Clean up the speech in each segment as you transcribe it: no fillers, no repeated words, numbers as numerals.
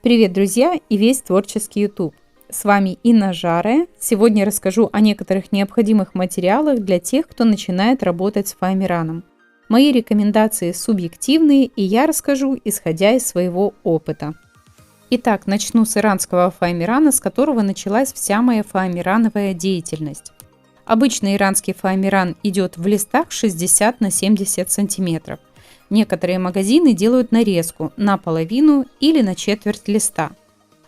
Привет, друзья, и весь творческий YouTube. С вами Инна Жарая. Сегодня я расскажу о некоторых необходимых материалах для тех, кто начинает работать с фоамираном. Мои рекомендации субъективные, и я расскажу, исходя из своего опыта. Итак, начну с иранского фоамирана, с которого началась вся моя фоамирановая деятельность. Обычный иранский фоамиран идет в листах 60 на 70 сантиметров. Некоторые магазины делают нарезку на половину или на четверть листа.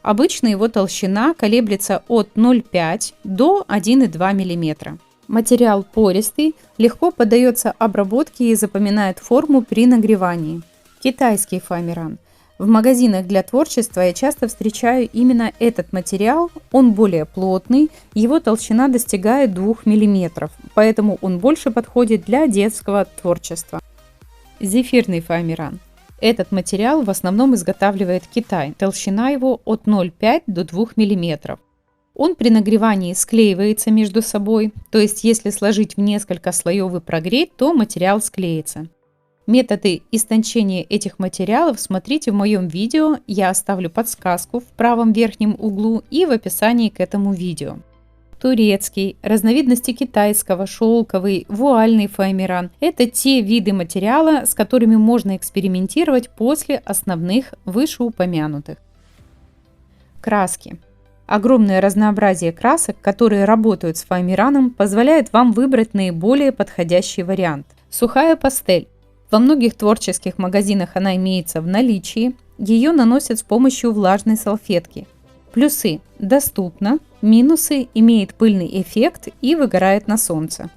Обычно его толщина колеблется от 0,5 до 1,2 мм. Материал пористый, легко поддается обработке и запоминает форму при нагревании. Китайский фоамиран. В магазинах для творчества я часто встречаю именно этот материал, он более плотный, его толщина достигает 2 мм, поэтому он больше подходит для детского творчества. Зефирный фоамиран. Этот материал в основном изготавливает Китай, толщина его от 0,5 до 2 мм. Он при нагревании склеивается между собой, то есть если сложить в несколько слоев и прогреть, то материал склеится. Методы истончения этих материалов смотрите в моем видео, я оставлю подсказку в правом верхнем углу и в описании к этому видео. Турецкий, разновидности китайского, шелковый, вуальный фоамиран – это те виды материала, с которыми можно экспериментировать после основных вышеупомянутых. Краски. Огромное разнообразие красок, которые работают с фоамираном, позволяет вам выбрать наиболее подходящий вариант. Сухая пастель. Во многих творческих магазинах она имеется в наличии, ее наносят с помощью влажной салфетки. Плюсы – доступно, минусы – имеет пыльный эффект и выгорает на солнце.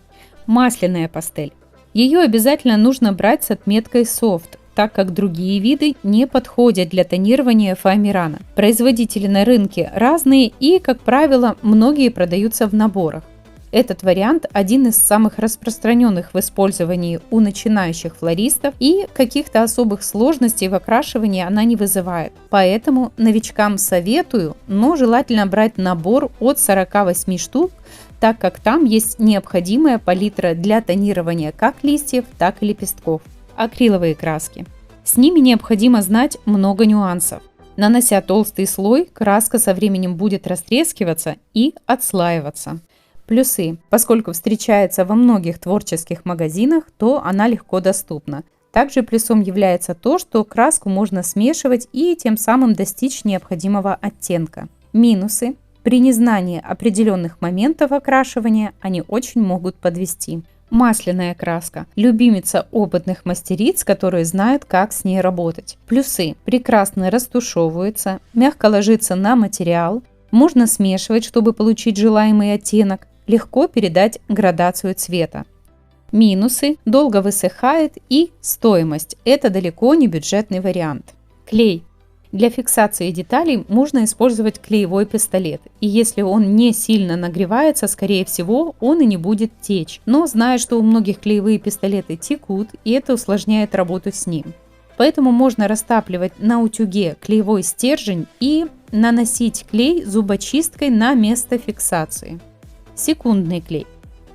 Масляная пастель. Ее обязательно нужно брать с отметкой Soft, так как другие виды не подходят для тонирования фоамирана. Производители на рынке разные и, как правило, многие продаются в наборах. Этот вариант один из самых распространенных в использовании у начинающих флористов, и каких-то особых сложностей в окрашивании она не вызывает. Поэтому новичкам советую, но желательно брать набор от 48 штук, так как там есть необходимая палитра для тонирования как листьев, так и лепестков. Акриловые краски. С ними необходимо знать много нюансов. Нанося толстый слой, краска со временем будет растрескиваться и отслаиваться. Плюсы. Поскольку встречается во многих творческих магазинах, то она легко доступна. Также плюсом является то, что краску можно смешивать и тем самым достичь необходимого оттенка. Минусы. При незнании определенных моментов окрашивания они очень могут подвести. Масляная краска. Любимица опытных мастериц, которые знают, как с ней работать. Плюсы. Прекрасно растушевывается, мягко ложится на материал, можно смешивать, чтобы получить желаемый оттенок, легко передать градацию цвета. Минусы. Долго высыхает и стоимость. Это далеко не бюджетный вариант. Клей. Для фиксации деталей можно использовать клеевой пистолет. И если он не сильно нагревается, скорее всего, он и не будет течь. Но зная, что у многих клеевые пистолеты текут, и это усложняет работу с ним. Поэтому можно растапливать на утюге клеевой стержень и наносить клей зубочисткой на место фиксации. Секундный клей.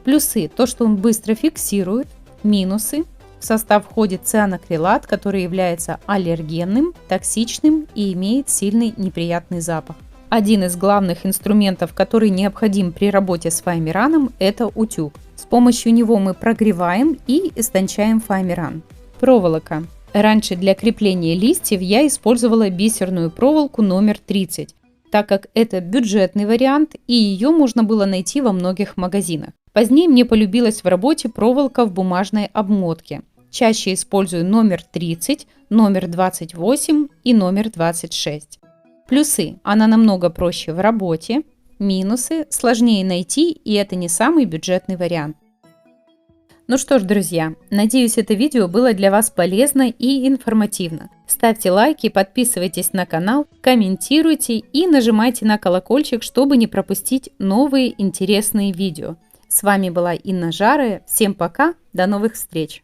Плюсы – то, что он быстро фиксирует. Минусы – в состав входит цианакрилат, который является аллергенным, токсичным и имеет сильный неприятный запах. Один из главных инструментов, который необходим при работе с фоамираном – это утюг. С помощью него мы прогреваем и истончаем фоамиран. Проволока. Раньше для крепления листьев я использовала бисерную проволоку номер 30. Так как это бюджетный вариант, и ее можно было найти во многих магазинах. Позднее мне полюбилась в работе проволока в бумажной обмотке. Чаще использую номер 30, номер 28 и номер 26. Плюсы. Она намного проще в работе. Минусы. Сложнее найти, и это не самый бюджетный вариант. Ну что ж, друзья, надеюсь, это видео было для вас полезно и информативно. Ставьте лайки, подписывайтесь на канал, комментируйте и нажимайте на колокольчик, чтобы не пропустить новые интересные видео. С вами была Инна Жарая. Всем пока, до новых встреч!